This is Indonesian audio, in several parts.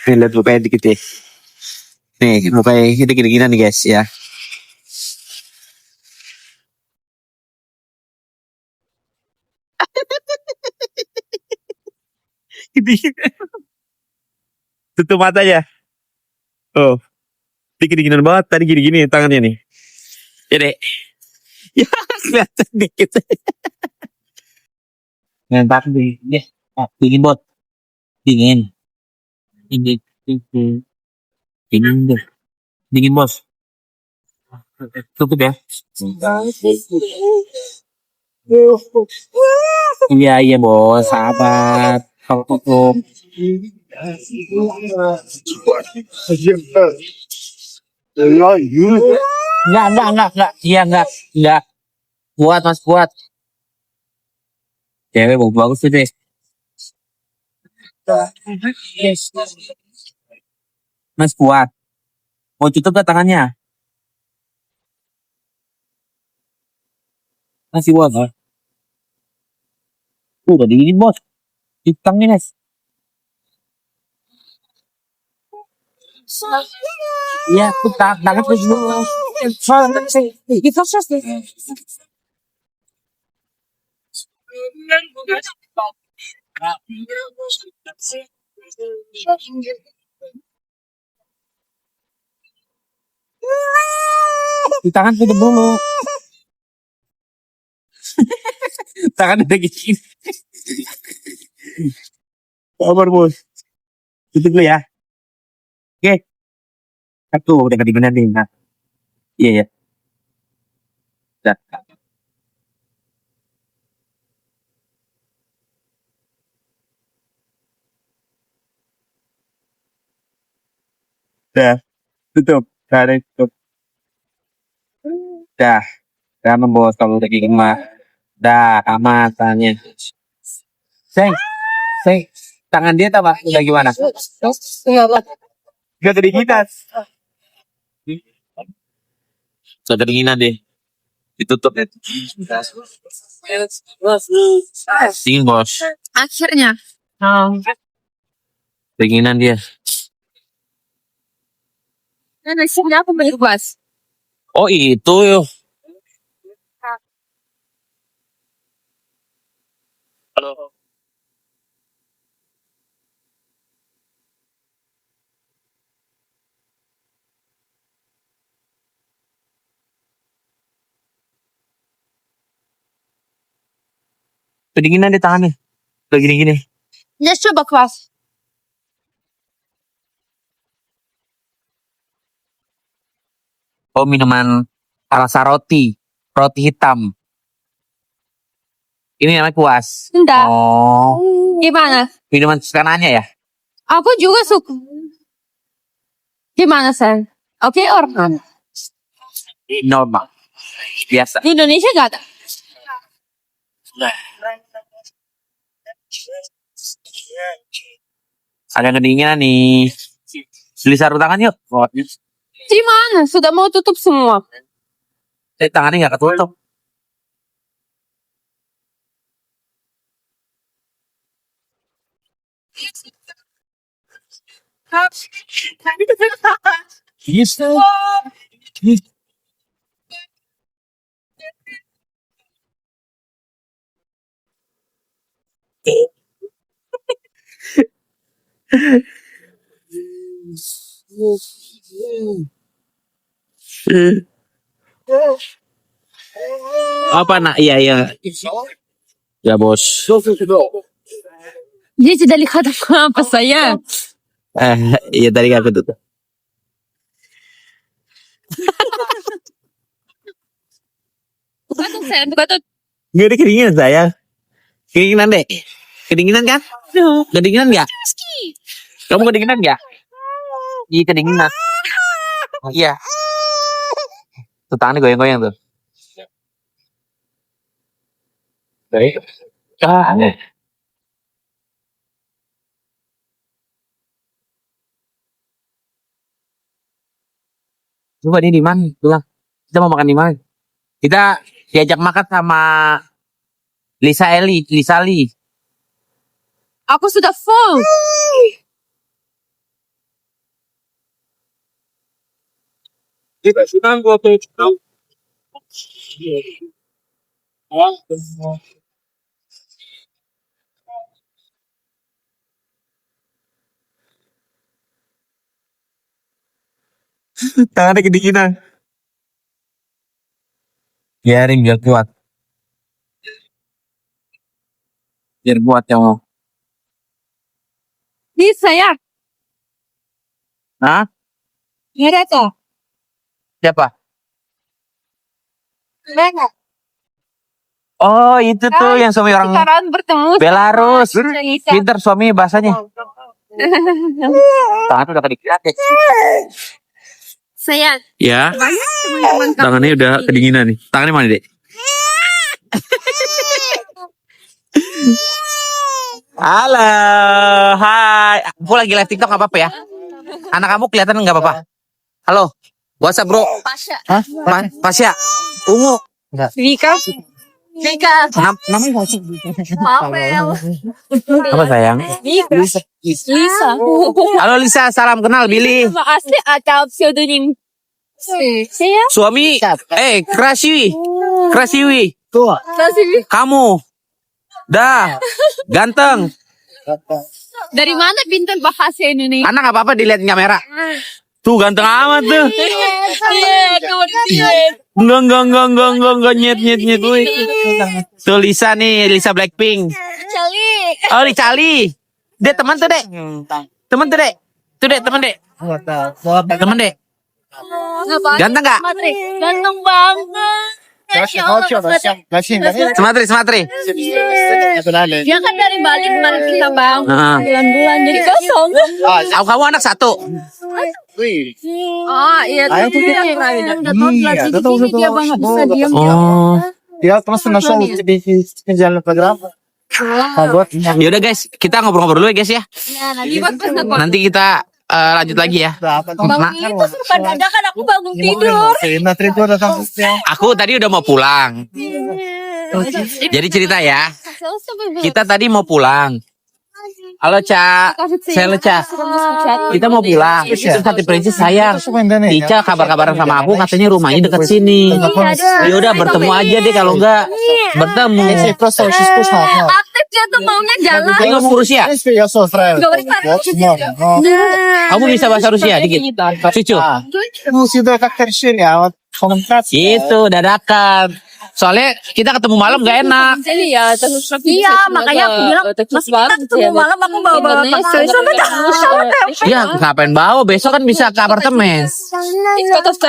Nih, lihat mukanya dikit ya. Nih, mukanya kita gini-gini nih guys ya. Tutup matanya. Oh, dia gini-gini banget. Tadi gini-gini tangannya nih. Ya deh. Ya, kelihatan dikit. Ngentak deh. Dingin bot. Dingin. Dingin. Dingin. Dingin deh. Dingin bos. Tutup ya. Iya iya bos, sabar. Kalau tutup. Enggak. Iya enggak. Kuat mas kuat. Cewek bagus tuh deh. Mas kuat. Mau tutup gak tangannya? Masih kuat. Udah dingin bos. Ditangin mas. Iya, tuh tangan terus dulu. Soalnya itu sih. Di tangan tutup dulu. Tangan udah gini. Sabar bos. Tutup dulu ya. Oke. Satu udah kedinginan nih. Nah. Iya ya. Dah. Dah. Tutup. Tarik tutup. Dah. Aman bos kalau udah gini mah. Dah aman tangannya. Seng. Tangan dia apa? Udah gimana? Gak kedinginan. Gak kedinginan deh. Ditutup ya. Dingin bos. Akhirnya. Kedinginan dia. Nah, nasibnya apa bebas? Oh itu yo. Kedinginan di tangannya. Udah gini-gini. Ya coba kelas. Oh minuman rasa roti. Roti hitam. Ini namanya kuas. Enggak. Oh. Gimana? Minuman kesukaannya ya? Aku juga suka. Gimana, Sen? Oke, orang. Normal. Biasa. Di Indonesia gak ada. Ada kedinginan nih. Beli sarung tangan yuk. Gimana? Sudah mau tutup semua. Tangannya nggak ketutup. Bisa. Apa nak? Iya. Ya bos. Dia tidak lihat apa sayang. Iya tadi aku tutup. Bukan sayang, bukan. Gak ada kedinginan sayang. Kedinginan deh. Kedinginan kan? Kedinginan nggak? Kamu kedinginan nggak? Iya kedinginan. Iya. Tuh tangannya goyang-goyang tuh. Baik. Coba dia di mana? Bilang. Kita mau makan di mana? Kita diajak makan sama Lisa Lee. Aku sudah full. Tangannya kedinginan. Biarin biar kuat. Biar kuat ya mau. Ini saya. Hah? Nggak ada. Siapa? Mana? Oh itu tuh yang suami orang Sekarang bertemu. Belarus. Indonesia. Pinter suami bahasanya. Tangan udah kedinginan deh. Saya. Ya. Teman-teman kamu. Tangannya udah kedinginan nih. Tangannya mana dek? Halo, hai. Aku lagi live TikTok nggak apa-apa ya? Anak kamu kelihatan nggak apa-apa? Halo, what's up bro? Pasha. Hah? Pasya? Ungu? Vika. Vika. Namanya apa sih? Papel. Apa sayang? Lisa. Lisa. Halo Lisa, salam kenal Billy. Asli atau pseudonym? Saya. Suami, Krasiwi. Krasiwi. Kasih. Kamu. Dah, ganteng. Dari mana pintar bahasa Indonesia? Anak apa-apa dilihat kamera. Tuh ganteng amat tuh. Enggak nyet. Wih. Tuh Lisa nih, Lisa Blackpink. Cali. Oh, di Cali. Dia teman tuh, Dek. Teman tuh, Dek. Tuh, Dek, teman, Dek. Teman, Dek. Ganteng nggak? Ganteng banget. Sematri. Dia kan dari Bali kemarin kita bang. Nah. Bulan-bulan jadi kosong. Kamu anak satu. Oh iya. Dia banget bisa diam. Oh. Я просто нашел тебе специальную программу. Yaudah guys, kita ngobrol-ngobrol dulu ya guys ya. Nanti kita lanjut lagi ya. Bang itu serba dadakan aku bangun tidur. На 3 года там Aku tadi udah mau pulang. Jadi cerita ya. Kita tadi mau pulang. Halo Ca, saya Ca. Kita mau pulang. Terus kata Princess sayang. Ica kabar-kabaran sama aku katanya rumahnya deket sini. Ya udah bertemu aja deh kalau enggak bertemu. просто очень скучно. Aktif dia tuh maunya jalan. Ayo ngomong Rusia. В принципе, я все устраиваю. Говорит Вот, можно. Но, Kamu bisa bahasa Rusia dikit. Cucu. ну, всегда как-то решили, а вот коммуникация... Itu dadakan. Soalnya kita ketemu malam gak enak. Iya, makanya aku bilang, Mas kita ketemu malam aku bawa pakai Ya ngapain bawa? Besok kan bisa ke apartemen.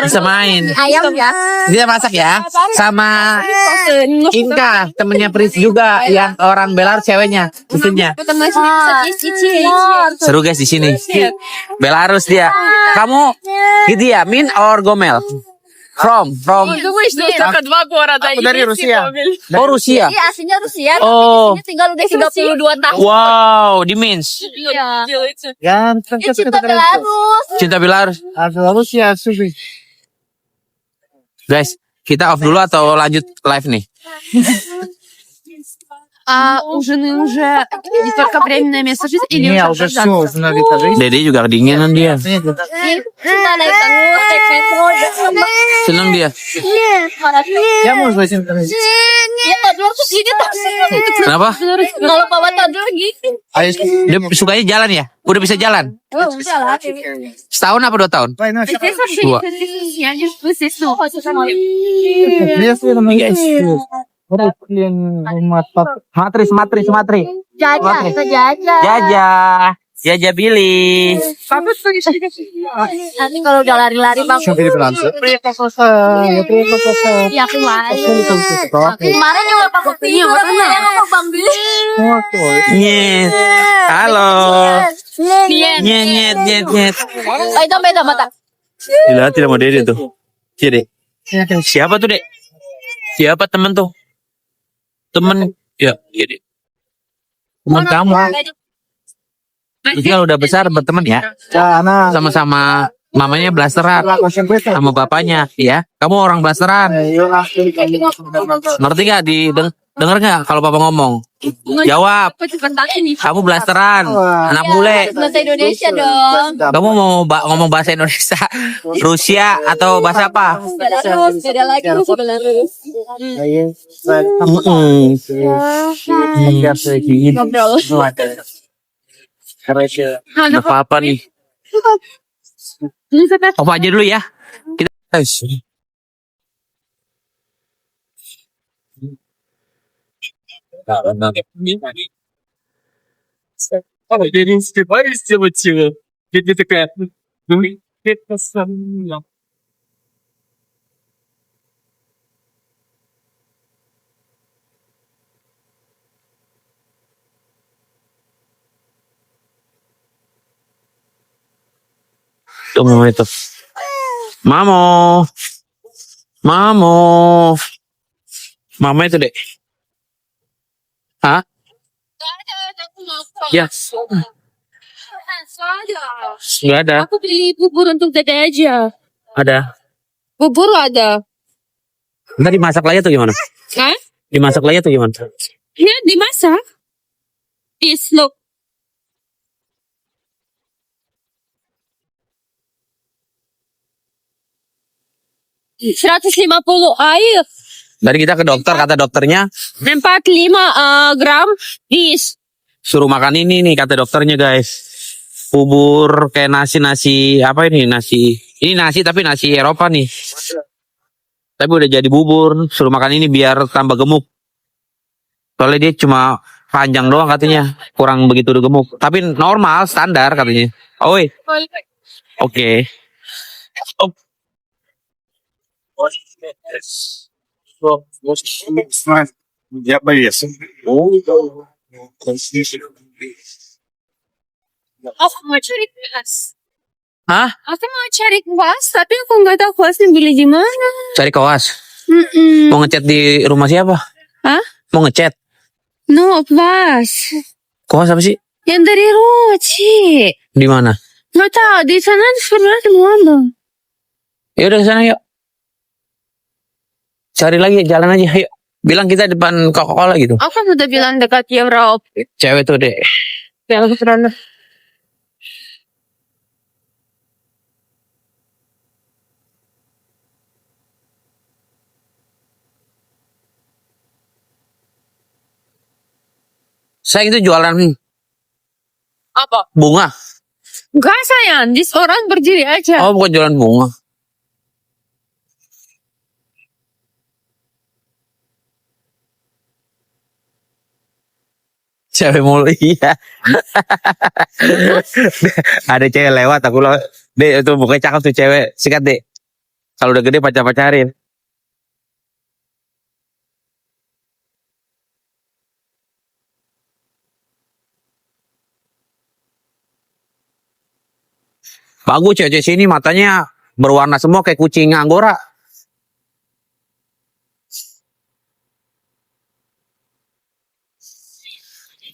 Bisa main. ayam ya. Dia masak ya. Sama Inka, temennya Pris juga yang orang Belarus ceweknya, istrinya. Seru guys di sini. Belarus dia. Kamu gitu ya, Min or Gomel? From. Aku dari Rusia. Oh Rusia. Iya, aslinya Rusia. Oh. Ini tinggal udah 32 tahun. Wow, di Minsk. Iya. Я Dia cinta Belarus. Cinta Belarus. А в Беларуси я всю жизнь. Guys, kita off dulu atau lanjut live nih? А у жены уже не только временное место жизни или Не, уже все, гражданство? жена вид жизнь. Dede juga kedinginan dia. Cinta naik terus, naik metro. Seneng dia. Я могу этим говорить. Iya, tadi tuh gini tuh. Kenapa? Kalau bawa tadi gitu. А если... Dia sukanya jalan ya? Udah bisa jalan? Oh, udah lah. Setahun apa 2 tahun? Война Здесь вообще Dua. я не жду здесь, но хочешь самой. Если на блин, Sematri. Jaja, itu jaja. Jaja Billy. Nanti kalau udah lari-lari bang. Что перебраться? Приехал просто, я приехал просто. Ya kemarin. Вот, Kemarin juga pakai tidur. Yang sama bang Billy. Nyet. Halo. Nyet. Beda mata. Gila, tidak mau Dede tuh. Dede. Siapa tuh, Dek? Siapa temen tuh? Temen. Ya, Dek. Temen kamu. Jadi kalau udah besar berteman ya. Да, она... Sama-sama mamanya blasteran. Очень быстро. Sama bapaknya, ya. Kamu orang blasteran. Ngerti gak? Dengar nggak kalau papa ngomong? Jawab. Kamu blasteran, anak bule. Bahasa Indonesia dong. Kamu mau ngomong bahasa Indonesia, Rusia atau bahasa apa? Belarus, beda lagi Belarus. Ngobrol. Apa nih? Apa aja dulu ya. Kita. Tuh mama itu. Mamo. Mama itu dek. Hah? Ya. Nggak ada. Aku beli bubur untuk dede aja. Ada. Bubur ada. Ntar dimasak lagi tuh gimana? Hah? Dimasak lagi tuh gimana? Ya, dimasak. Dislok. $150 air. Dari kita ke dokter, kata dokternya 45 gram dis. suruh makan ini nih, kata dokternya guys. Bubur kayak nasi apa ini nasi tapi nasi Eropa nih. Tapi udah jadi bubur, suruh makan ini biar tambah gemuk. Soalnya dia cuma panjang doang katanya, kurang begitu udah gemuk. Tapi normal, standar katanya. Oh wait. Oke. Я повесил. Aku mau cari kelas. Hah? Aku mau cari kelas, tapi aku nggak tahu kelasnya beli di mana. Cari kawas. Mm-mm. Mau ngechat di rumah siapa? Hah? Mau ngechat? No, kelas. Kawas apa sih? Yang dari Roci. Di mana? Nggak tahu, di sana sebenarnya di mana? Ya udah ke sana yuk. Cari lagi, jalan aja, yuk. Bilang kita depan Coca-Cola gitu. Aku kan udah bilang dekat Europe. Cewek tuh deh. Yang ke sana. Saya itu jualan Apa? bunga. Enggak sayang, di orang berdiri aja. Oh, bukan jualan bunga. Cewek mulu, iya. Ada cewek lewat, aku lo, dek itu mukanya cakep tuh cewek, sikat dek. Kalau udah gede pacar-pacarin. Bagus cewek sini matanya berwarna semua kayak kucing Anggora.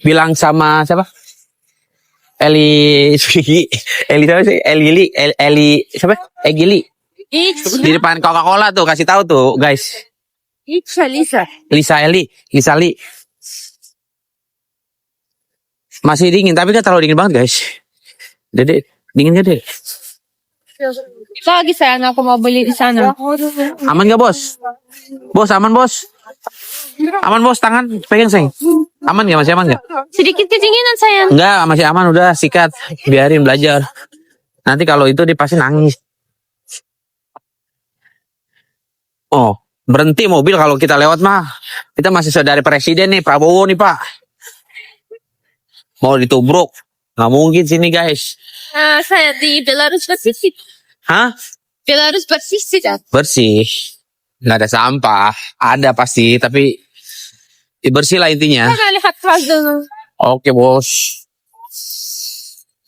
Bilang sama siapa? Eli siapa sih? Eli siapa? Egili. Di depan Coca-Cola tuh, kasih tahu tuh, guys. Lisa. Lisa Li. Masih dingin, tapi kan terlalu dingin banget, guys. Dede, dingin gak, Dek? Lagi sayang, aku mau beli di sana. Aman gak, Bos? Bos, aman, Bos? Aman, Bos, tangan pegang, sayang. Aman gak? Masih aman gak? Sedikit kedinginan sayang. Enggak, masih aman, udah sikat. Biarin belajar. Nanti kalau itu dia pasti nangis. Oh, berhenti mobil kalau kita lewat mah. Kita masih saudara presiden nih, Prabowo nih, Pak. Mau ditubruk. Nggak mungkin sini, guys. Saya di Belarus bersih. Hah? Belarus bersih sih. Bersih. Nggak ada sampah. Ada pasti, tapi bersih lah intinya. Saya lihat kelas dulu. Oke, Bos.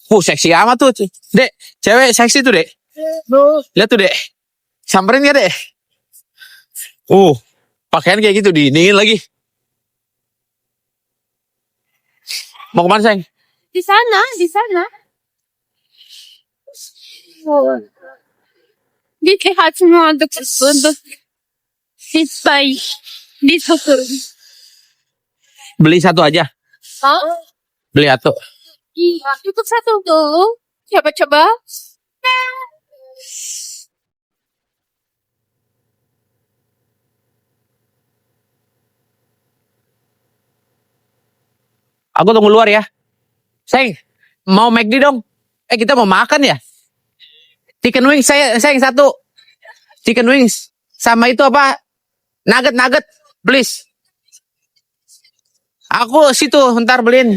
Seksi amat tuh. Dek, cewek seksi tuh, Dek. Lihat tuh, Dek. Samperin gak, Dek? Pakaian kayak gitu, dingin lagi. Mau kemana, sayang? Di sana. Dilihat semua untuk display di super. Beli satu aja. Hah? Beli satu. Iya, cukup satu tuh. Siapa coba? Aku tunggu luar ya. Sayang, mau McD dong. Kita mau makan ya? Chicken wings saya yang satu. Chicken wings sama itu apa? Nugget, please. Aku situ ntar beliin.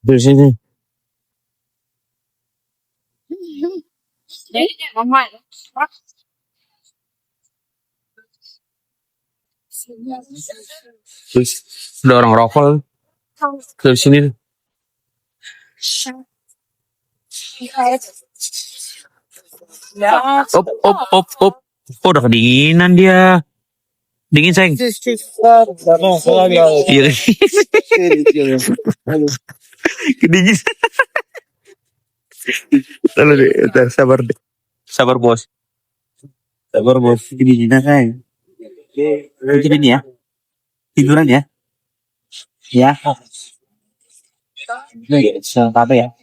Di sini. Ada orang rokok dari sini. Op. Oh, udah kedinginan dia. Dingin sayang. Iya. Kedingin. Ntar sabar deh. Sabar bos. Kedinginan sayang. Mungkin ini ya. Tiduran ya. Ya. Apa ya?